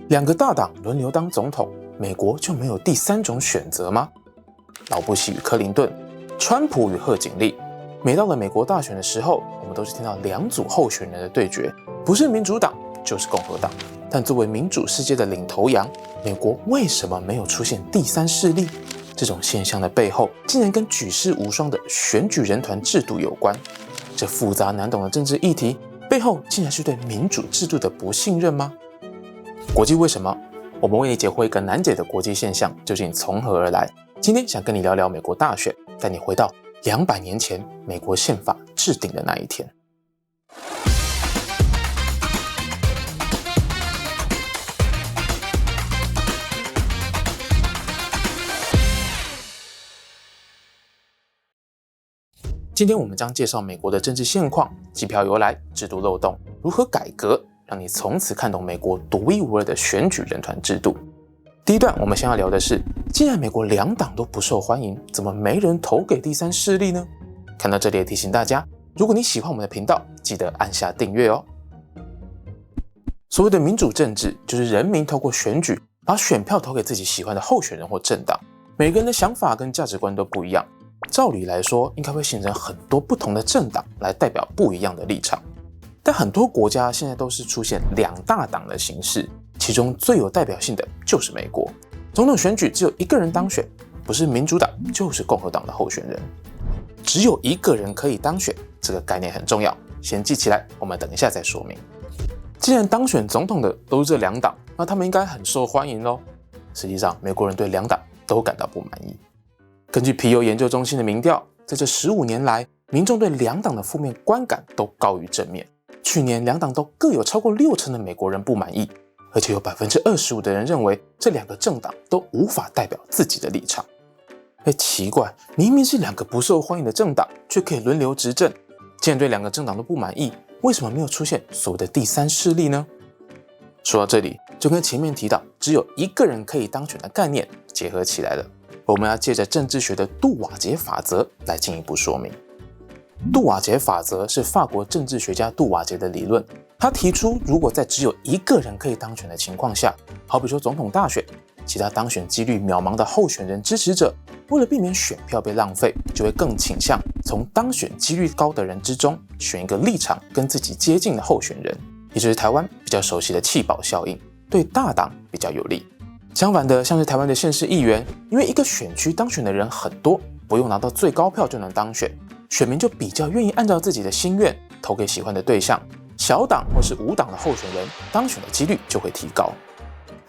两个大党轮流当总统，美国就没有第三种选择吗？老布希与克林顿，川普与贺锦丽。每到了美国大选的时候，我们都是听到两组候选人的对决，不是民主党就是共和党。但作为民主世界的领头羊，美国为什么没有出现第三势力？这种现象的背后，竟然跟举世无双的选举人团制度有关。这复杂难懂的政治议题背后，竟然是对民主制度的不信任吗？国际为什么？我们为你解惑一个难解的国际现象究竟从何而来。今天想跟你聊聊美国大选，带你回到200年前美国宪法制定的那一天。今天我们将介绍美国的政治现况、机票由来、制度漏洞、如何改革，让你从此看懂美国独一无二的选举人团制度。第一段我们先要聊的是，既然美国两党都不受欢迎，怎么没人投给第三势力呢？看到这里也提醒大家，如果你喜欢我们的频道，记得按下订阅哦。所谓的民主政治，就是人民透过选举把选票投给自己喜欢的候选人或政党。每个人的想法跟价值观都不一样，照理来说应该会形成很多不同的政党来代表不一样的立场。但很多国家现在都是出现两大党的形式，其中最有代表性的就是美国。总统选举只有一个人当选，不是民主党就是共和党的候选人。只有一个人可以当选，这个概念很重要，先记起来，我们等一下再说明。既然当选总统的都是这两党，那他们应该很受欢迎咯。实际上，美国人对两党都感到不满意。根据皮尤研究中心的民调，在这15年来，民众对两党的负面观感都高于正面。去年两党都各有超过60%的美国人不满意，而且有25%的人认为这两个政党都无法代表自己的立场。奇怪，明明是两个不受欢迎的政党，却可以轮流执政。既然对两个政党都不满意，为什么没有出现所谓的第三势力呢？说到这里，就跟前面提到只有一个人可以当选的概念结合起来了。我们要借着政治学的杜瓦杰法则来进一步说明。杜瓦杰法则是法国政治学家杜瓦杰的理论，他提出，如果在只有一个人可以当选的情况下，好比说总统大选，其他当选几率渺茫的候选人支持者，为了避免选票被浪费，就会更倾向从当选几率高的人之中选一个立场跟自己接近的候选人，也就是台湾比较熟悉的弃保效应，对大党比较有利。相反的，像是台湾的县市议员，因为一个选区当选的人很多，不用拿到最高票就能当选，选民就比较愿意按照自己的心愿投给喜欢的对象，小党或是无党的候选人当选的几率就会提高。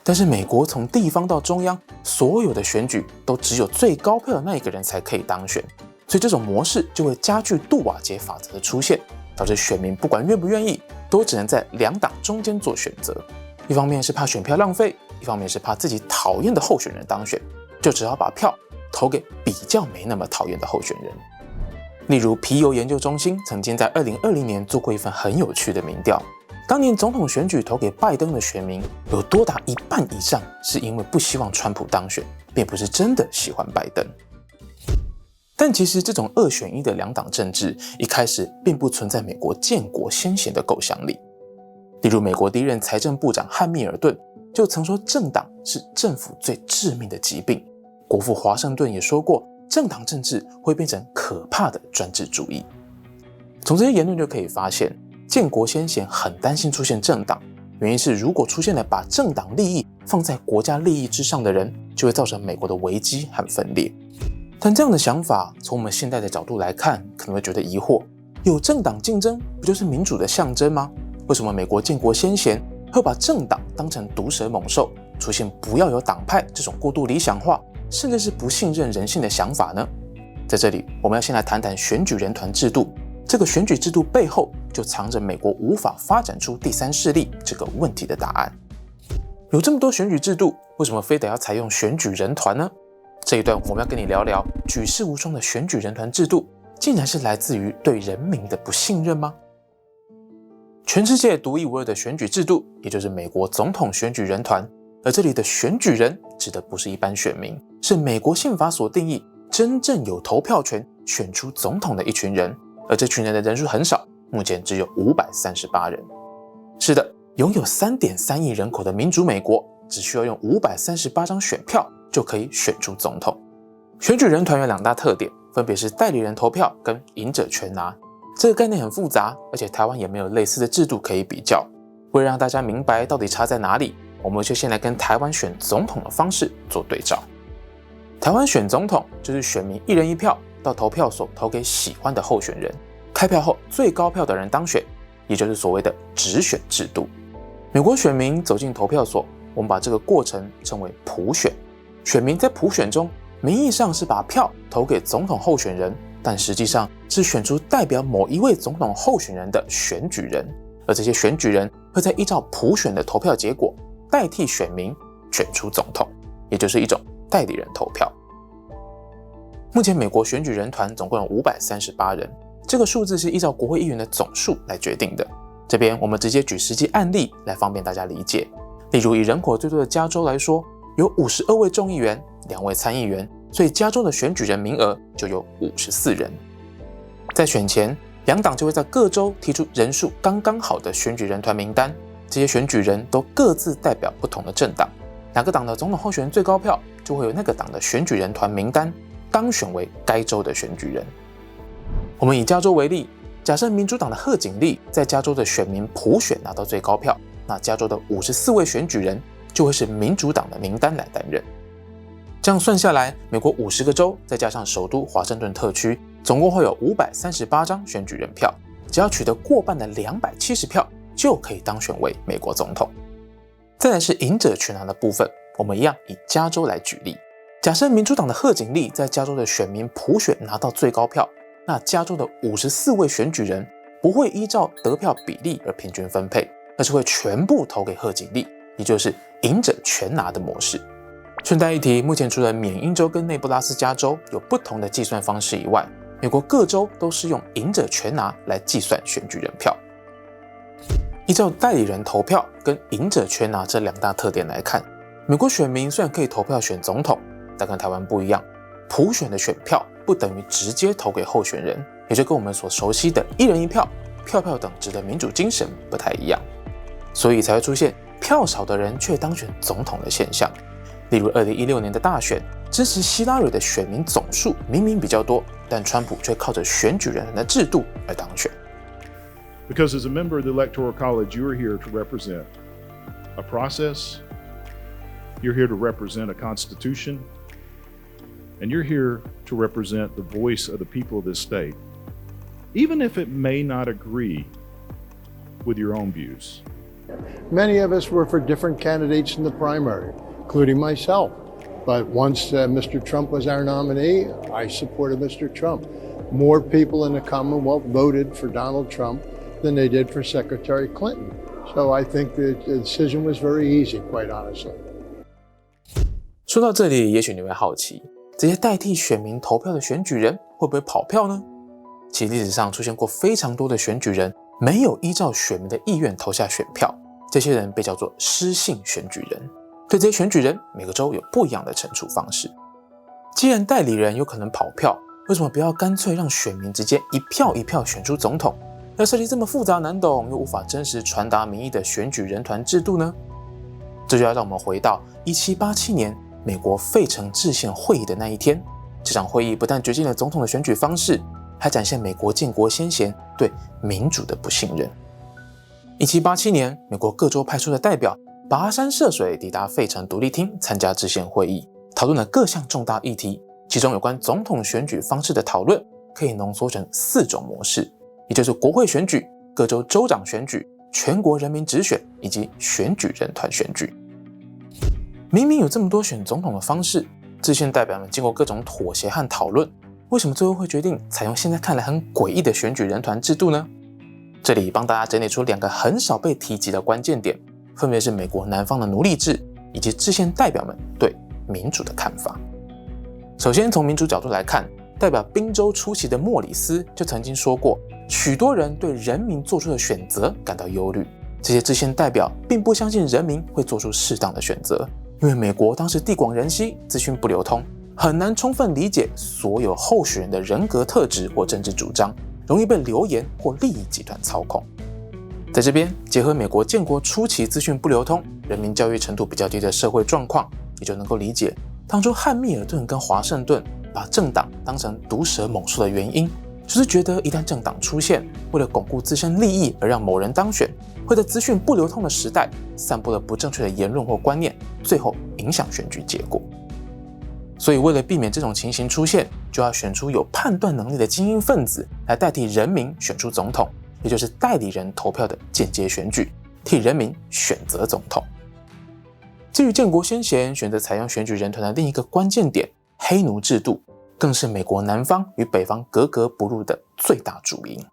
但是美国从地方到中央，所有的选举都只有最高票的那一个人才可以当选，所以这种模式就会加剧杜瓦杰法则的出现，导致选民不管愿不愿意，都只能在两党中间做选择。一方面是怕选票浪费，一方面是怕自己讨厌的候选人当选，就只好把票投给比较没那么讨厌的候选人。例如皮尤研究中心曾经在2020年做过一份很有趣的民调，当年总统选举投给拜登的选民有多达1半以上是因为不希望川普当选，并不是真的喜欢拜登。但其实这种2选1的两党政治一开始并不存在美国建国先贤的构想里。例如美国第一任财政部长汉密尔顿就曾说，政党是政府最致命的疾病。国父华盛顿也说过，政党政治会变成可怕的专制主义。从这些言论就可以发现，建国先贤很担心出现政党，原因是如果出现了把政党利益放在国家利益之上的人，就会造成美国的危机和分裂。但这样的想法从我们现代的角度来看，可能会觉得疑惑，有政党竞争不就是民主的象征吗？为什么美国建国先贤会把政党当成毒蛇猛兽，出现不要有党派这种过度理想化甚至是不信任人性的想法呢？在这里我们要先来谈谈选举人团制度，这个选举制度背后就藏着美国无法发展出第三势力这个问题的答案。有这么多选举制度，为什么非得要采用选举人团呢？这一段我们要跟你聊聊，举世无双的选举人团制度竟然是来自于对人民的不信任吗？全世界独一无二的选举制度，也就是美国总统选举人团。而这里的选举人指的不是一般选民，是美国宪法所定义真正有投票权选出总统的一群人，而这群人的人数很少，目前只有538人。是的，拥有 3.3 亿人口的民主美国，只需要用538张选票就可以选出总统。选举人团有2大特点，分别是代理人投票跟赢者全拿。这个概念很复杂，而且台湾也没有类似的制度可以比较。为了让大家明白到底差在哪里，我们就先来跟台湾选总统的方式做对照。台湾选总统就是选民1人1票到投票所投给喜欢的候选人，开票后最高票的人当选，也就是所谓的直选制度。美国选民走进投票所，我们把这个过程称为普选。选民在普选中名义上是把票投给总统候选人，但实际上是选出代表某一位总统候选人的选举人，而这些选举人会再依照普选的投票结果代替选民选出总统，也就是一种代理人投票。目前美国选举人团总共有538人，这个数字是依照国会议员的总数来决定的。这边我们直接举实际案例来方便大家理解。例如以人口最多的加州来说，有52位众议员，2位参议员，所以加州的选举人名额就有54人。在选前，2党就会在各州提出人数刚刚好的选举人团名单，这些选举人都各自代表不同的政党，哪个党的总统候选人最高票，就会有那个党的选举人团名单当选为该州的选举人。我们以加州为例，假设民主党的贺锦丽在加州的选民普选拿到最高票，那加州的54位选举人就会是民主党的名单来担任。这样算下来，美国50个州再加上首都华盛顿特区，总共会有538张选举人票，只要取得过半的270票，就可以当选为美国总统。再来是赢者全拿的部分，我们一样以加州来举例。假设民主党的贺锦丽在加州的选民普选拿到最高票，那加州的54位选举人不会依照得票比例而平均分配，而是会全部投给贺锦丽，也就是赢者全拿的模式。顺带一提，目前除了缅因州跟内布拉斯加州有不同的计算方式以外，美国各州都是用赢者全拿来计算选举人票。依照代理人投票跟赢者全拿这2大特点来看，美国选民虽然可以投票选总统，但跟台湾不一样，普选的选票不等于直接投给候选人，也就跟我们所熟悉的1人1票、票票等值的民主精神不太一样，所以才会出现票少的人却当选总统的现象。例如2016年的大选，支持希拉蕊的选民总数明明比较多，但川普却靠着选举人团的制度而当选。Because as a member of the Electoral College, you are here to represent a process, you're here to represent a constitution, and you're here to represent the voice of the people of this state, even if it may not agree with your own views. Many of us were for different candidates in the primary, including myself. But once Mr. Trump was our nominee, I supported Mr. Trump. More people in the Commonwealth voted for Donald Trump than they did for Secretary Clinton. So I think the decision was very easy, quite honestly. 说到这里，也许你会好奇，这些代替选民投票的选举人会不会跑票呢？其实历史上出现过非常多的选举人没有依照选民的意愿投下选票，这些人被叫做失信选举人。对这些选举人，每个州有不一样的惩处方式。既然代理人有可能跑票，为什么不要干脆让选民直接一票一票选出总统？要设计这么复杂难懂又无法真实传达民意的选举人团制度呢？这就要让我们回到1787年美国费城制宪会议的那一天。这场会议不但决定了总统的选举方式，还展现美国建国先贤对民主的不信任。1787年，美国各州派出的代表跋山涉水抵达费城独立厅参加制宪会议，讨论了各项重大议题，其中有关总统选举方式的讨论可以浓缩成4种模式，也就是国会选举、各州州长选举、全国人民直选以及选举人团选举。明明有这么多选总统的方式，制宪代表们经过各种妥协和讨论，为什么最后会决定采用现在看来很诡异的选举人团制度呢？这里帮大家整理出2个很少被提及的关键点，分别是美国南方的奴隶制以及制宪代表们对民主的看法。首先从民主角度来看，代表宾州出席的莫里斯就曾经说过，许多人对人民做出的选择感到忧虑，这些制宪代表并不相信人民会做出适当的选择，因为美国当时地广人稀，资讯不流通，很难充分理解所有候选人的人格特质或政治主张，容易被流言或利益集团操控。在这边结合美国建国初期资讯不流通、人民教育程度比较低的社会状况，也就能够理解当初汉密尔顿跟华盛顿把政党当成毒蛇猛兽的原因，就是觉得一旦政党出现，为了巩固自身利益而让某人当选，会在资讯不流通的时代散播了不正确的言论或观念，最后影响选举结果。所以为了避免这种情形出现，就要选出有判断能力的精英分子来代替人民选出总统，也就是代理人投票的间接选举，替人民选择总统。至于建国先贤选择采用选举人团的另一个关键点，黑奴制度，更是美国南方与北方格格不入的最大主因。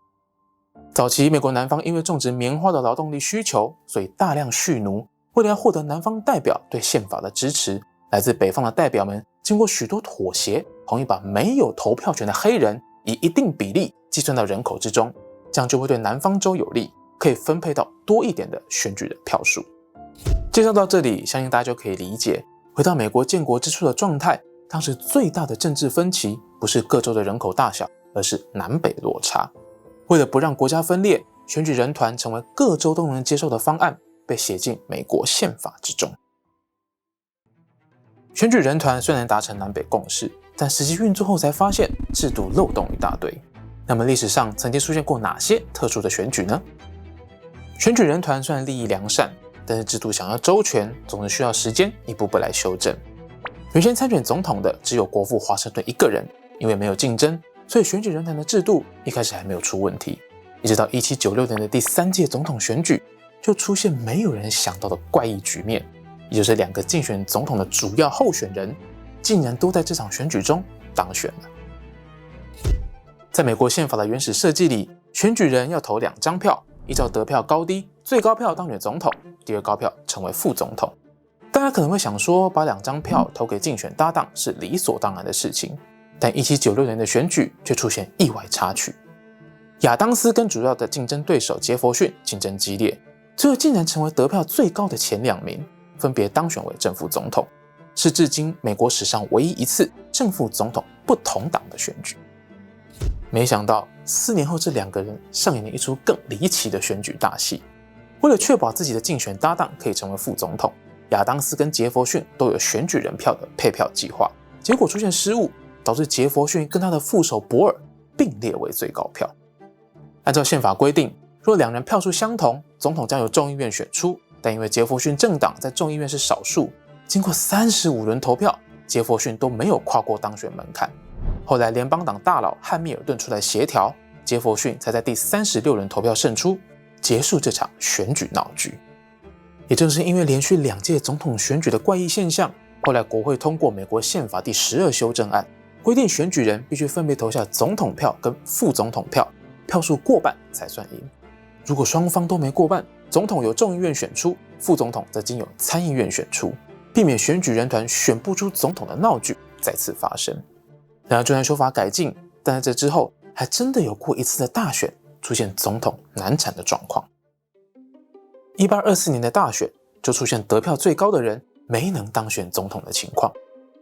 早期美国南方因为种植棉花的劳动力需求，所以大量蓄奴。为了要获得南方代表对宪法的支持，来自北方的代表们经过许多妥协，同意把没有投票权的黑人以一定比例计算到人口之中，这样就会对南方州有利，可以分配到多一点的选举的票数。介绍到这里，相信大家就可以理解，回到美国建国之初的状态，当时最大的政治分歧不是各州的人口大小，而是南北落差。为了不让国家分裂，选举人团成为各州都能接受的方案，被写进美国宪法之中。选举人团虽然达成南北共识，但实际运作后才发现制度漏洞一大堆。那么历史上曾经出现过哪些特殊的选举呢？选举人团虽然利益良善，但是制度想要周全，总是需要时间一步步来修正。原先参选总统的只有国父华盛顿一个人，因为没有竞争，所以选举人团的制度一开始还没有出问题。一直到1796年的第3届总统选举，就出现没有人想到的怪异局面，也就是2个竞选总统的主要候选人竟然都在这场选举中当选了。在美国宪法的原始设计里，选举人要投2张票，依照得票高低，最高票当选总统，第二高票成为副总统。大家可能会想说，把2张票投给竞选搭档是理所当然的事情，但1796年的选举却出现意外插曲。亚当斯跟主要的竞争对手杰佛逊竞争激烈，最后竟然成为得票最高的前2名，分别当选为正副总统，是至今美国史上唯一一次正副总统不同党的选举。没想到4年后，这2个人上演了一出更离奇的选举大戏。为了确保自己的竞选搭档可以成为副总统，亚当斯跟杰佛逊都有选举人票的配票计划，结果出现失误，导致杰佛逊跟他的副手博尔并列为最高票。按照宪法规定，若2人票数相同，总统将由众议院选出，但因为杰佛逊政党在众议院是少数，经过35轮投票，杰佛逊都没有跨过当选门槛。后来联邦党大佬汉密尔顿出来协调，杰佛逊才在第36轮投票胜出，结束这场选举闹剧。也正是因为连续2届总统选举的怪异现象，后来国会通过美国宪法第12修正案，规定选举人必须分别投下总统票跟副总统票，票数过半才算赢。如果双方都没过半，总统由众议院选出，副总统则经由参议院选出，避免选举人团选不出总统的闹剧再次发生。然而就算修法改进，但在这之后还真的有过一次的大选出现总统难产的状况。1824年的大选就出现得票最高的人没能当选总统的情况。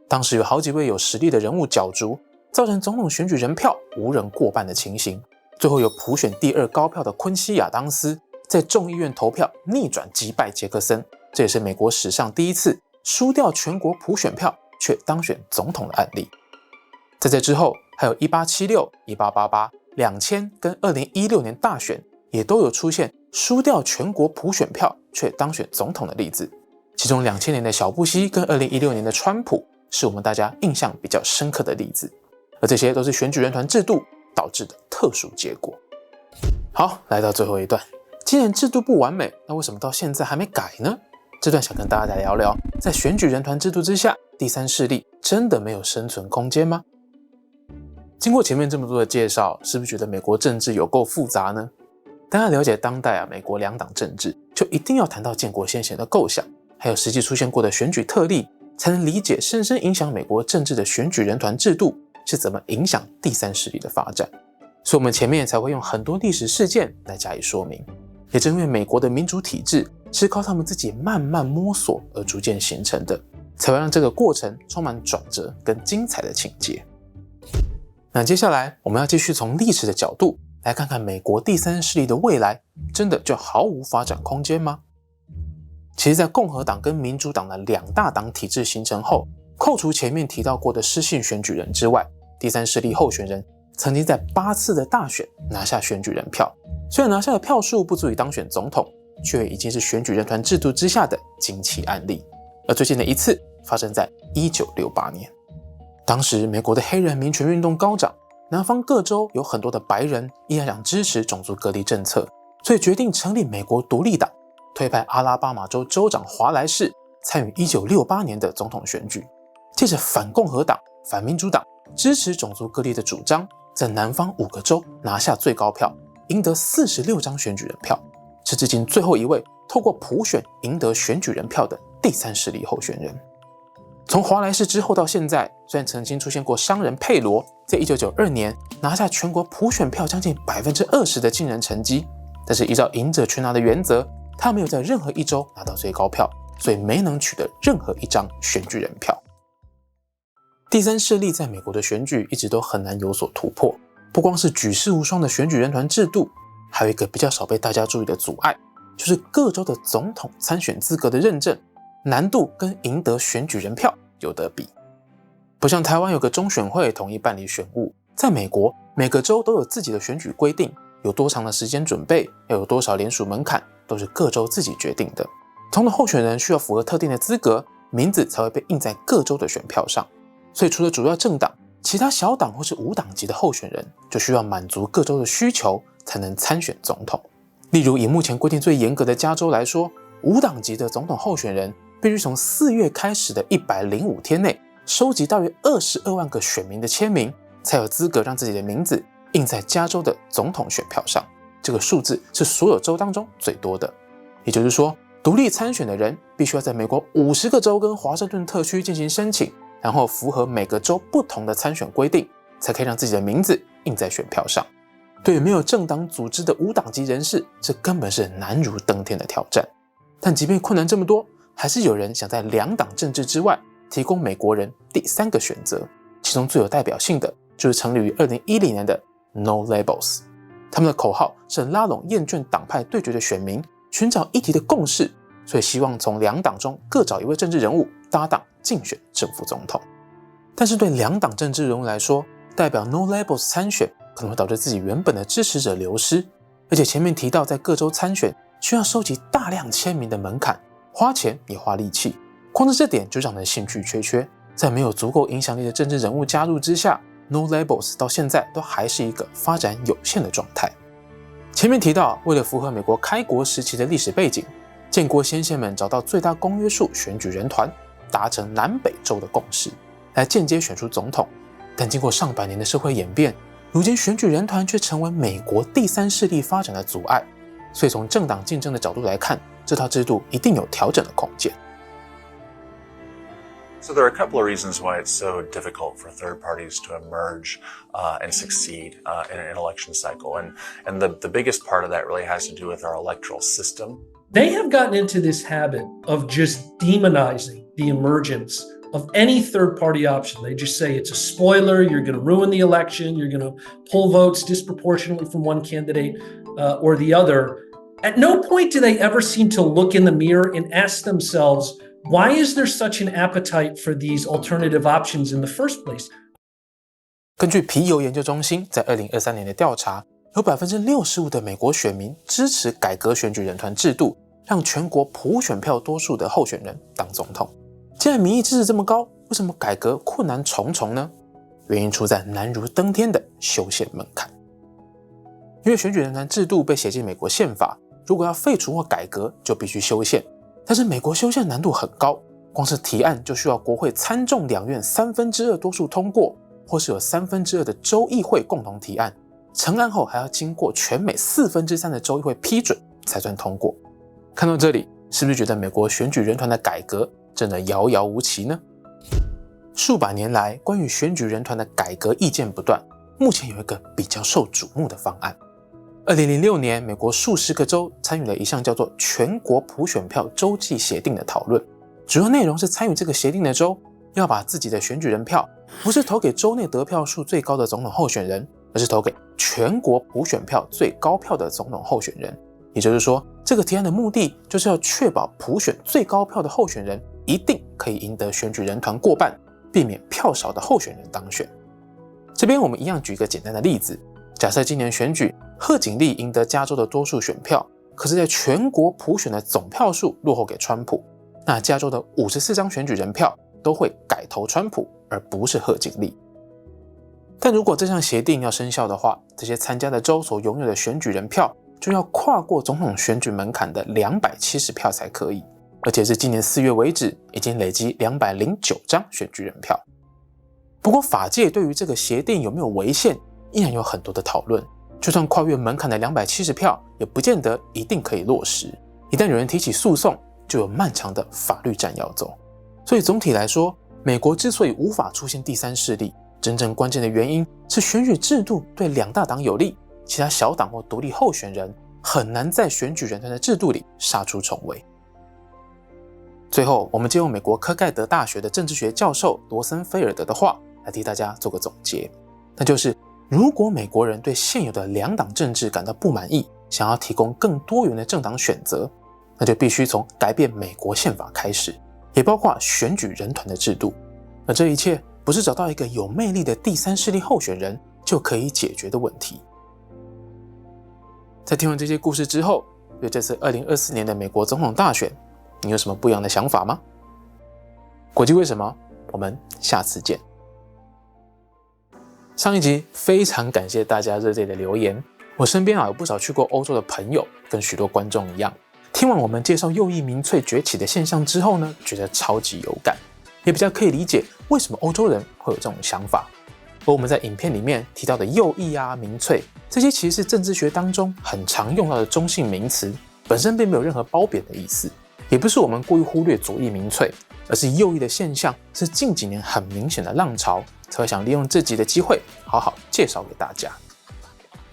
当时有好几位有实力的人物角逐，造成总统选举人票无人过半的情形。最后有普选第2高票的昆西亚当斯在众议院投票逆转击败杰克森，这也是美国史上第一次输掉全国普选票却当选总统的案例。在这之后，还有1876、1888、2000跟2016年大选，也都有出现输掉全国普选票却当选总统的例子。其中2000年的小布希跟2016年的川普，是我们大家印象比较深刻的例子。而这些都是选举人团制度导致的特殊结果。好，来到最后一段，既然制度不完美，那为什么到现在还没改呢？这段想跟大家来聊聊，在选举人团制度之下，第三势力真的没有生存空间吗？经过前面这么多的介绍，是不是觉得美国政治有够复杂呢？当然了解当代美国2党政治，就一定要谈到建国先贤的构想，还有实际出现过的选举特例，才能理解深深影响美国政治的选举人团制度是怎么影响第三势力的发展。所以我们前面才会用很多历史事件来加以说明。也正因为美国的民主体制是靠他们自己慢慢摸索而逐渐形成的，才会让这个过程充满转折跟精彩的情节。那接下来我们要继续从历史的角度来看看美国第三势力的未来真的就毫无发展空间吗？其实在共和党跟民主党的两大党体制形成后，扣除前面提到过的失信选举人之外，第三势力候选人曾经在8次的大选拿下选举人票，虽然拿下的票数不足以当选总统，却已经是选举人团制度之下的惊奇案例。而最近的一次发生在1968年，当时美国的黑人民权运动高涨，南方各州有很多的白人依然想支持种族隔离政策，所以决定成立美国独立党，推派阿拉巴马州州长华莱士参与1968年的总统选举，借着反共和党、反民主党支持种族隔离的主张，在南方5个州拿下最高票，赢得46张选举人票，是至今最后一位透过普选赢得选举人票的第三势力候选人。从华莱士之后到现在，虽然曾经出现过商人佩罗在1992年拿下全国普选票将近 20% 的惊人成绩，但是依照赢者全拿的原则，他没有在任何一州拿到最高票，所以没能取得任何一张选举人票。第三势力在美国的选举一直都很难有所突破，不光是举世无双的选举人团制度，还有一个比较少被大家注意的阻碍，就是各州的总统参选资格的认证难度跟赢得选举人票有得比。不像台湾有个中选会统一办理选务，在美国每个州都有自己的选举规定，有多长的时间准备，要有多少联署门槛，都是各州自己决定的。总统候选人需要符合特定的资格，名字才会被印在各州的选票上。所以除了主要政党，其他小党或是无党籍的候选人就需要满足各州的需求才能参选总统。例如以目前规定最严格的加州来说，无党籍的总统候选人必须从4月开始的105天内收集大约22万个选民的签名，才有资格让自己的名字印在加州的总统选票上。这个数字是所有州当中最多的。也就是说，独立参选的人必须要在美国50个州跟华盛顿特区进行申请，然后符合每个州不同的参选规定，才可以让自己的名字印在选票上。对于没有政党组织的无党籍人士，这根本是难如登天的挑战。但即便困难这么多，还是有人想在两党政治之外提供美国人第3个选择，其中最有代表性的就是成立于2010年的 No Labels。 他们的口号是拉拢厌倦党派对决的选民，寻找议题的共识，所以希望从两党中各找一位政治人物搭档竞选正副总统。但是对两党政治人物来说，代表 No Labels 参选可能会导致自己原本的支持者流失，而且前面提到在各州参选需要收集大量签名的门槛，花钱也花力气，光是这点就让人兴趣缺缺。在没有足够影响力的政治人物加入之下， No Labels 到现在都还是一个发展有限的状态。前面提到，为了符合美国开国时期的历史背景，建国先贤们找到最大公约数选举人团，达成南北州的共识，来间接选出总统。但经过上百年的社会演变，如今选举人团却成为美国第三势力发展的阻碍，所以从政党竞争的角度来看，这套制度一定有调整的空间。So there are a couple of reasons why it's so difficult for third parties to emerge and succeed in an election cycle. And the biggest part of that really has to do with our electoral system. They have gotten into this habit of just demonizing the emergence of any third-party option. They just say it's a spoiler, you're going to ruin the election, you're going to pull votes disproportionately from one candidate or the other. At no point do they ever seem to look in the mirror and ask themselves, why is there such an appetite for these alternative options in the first place? 根据皮尤研究中心在2023年的调查，有 65% 的美国选民支持改革选举人团制度，让全国普选票多数的候选人当总统。既然民意支持这么高，为什么改革困难重重呢？原因出在难如登天的修宪门槛。因为选举人团制度被写进美国宪法，如果要废除或改革，就必须修宪。但是美国修宪难度很高，光是提案就需要国会参众两院2/3多数通过，或是有2/3的州议会共同提案，成案后还要经过全美3/4的州议会批准才算通过。看到这里，是不是觉得美国选举人团的改革真的遥遥无期呢？数百年来，关于选举人团的改革意见不断，目前有一个比较受瞩目的方案。2006年，美国数十个州参与了一项叫做全国普选票州际协定的讨论，主要内容是参与这个协定的州要把自己的选举人票不是投给州内得票数最高的总统候选人，而是投给全国普选票最高票的总统候选人。也就是说，这个提案的目的就是要确保普选最高票的候选人一定可以赢得选举人团过半，避免票少的候选人当选。这边我们一样举一个简单的例子，假设今年选举贺锦丽赢得加州的多数选票，可是在全国普选的总票数落后给川普，那加州的54张选举人票都会改投川普，而不是贺锦丽。但如果这项协定要生效的话，这些参加的州所拥有的选举人票就要跨过总统选举门槛的270票才可以，而且是今年4月为止已经累积209张选举人票。不过法界对于这个协定有没有违宪依然有很多的讨论，就算跨越门槛的270票也不见得一定可以落实，一旦有人提起诉讼就有漫长的法律战要走。所以总体来说，美国之所以无法出现第三势力，真正关键的原因是选举制度对2大党有利，其他小党或独立候选人很难在选举人团的制度里杀出重围。最后，我们借用美国科盖德大学的政治学教授罗森菲尔德的话来替大家做个总结，那就是如果美国人对现有的2党政治感到不满意，想要提供更多元的政党选择，那就必须从改变美国宪法开始，也包括选举人团的制度。而这一切不是找到一个有魅力的第三势力候选人就可以解决的问题。在听完这些故事之后，对这次2024年的美国总统大选，你有什么不一样的想法吗？国际为什么？我们下次见。上一集非常感谢大家热烈的留言，我身边有不少去过欧洲的朋友，跟许多观众一样，听完我们介绍右翼民粹崛起的现象之后呢，觉得超级有感，也比较可以理解为什么欧洲人会有这种想法。而我们在影片里面提到的右翼民粹，这些其实是政治学当中很常用到的中性名词，本身并没有任何褒贬的意思，也不是我们故意忽略左翼民粹，而是右翼的现象是近几年很明显的浪潮，才会想利用这集的机会好好介绍给大家。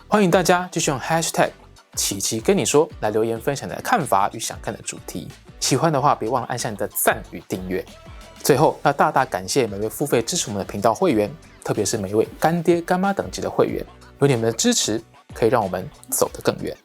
欢迎大家继续用 hashtag 琪琪跟你说来留言分享你的看法与想看的主题，喜欢的话别忘了按下你的赞与订阅。最后要大大感谢每位付费支持我们的频道会员，特别是每一位干爹干妈等级的会员，有你们的支持可以让我们走得更远。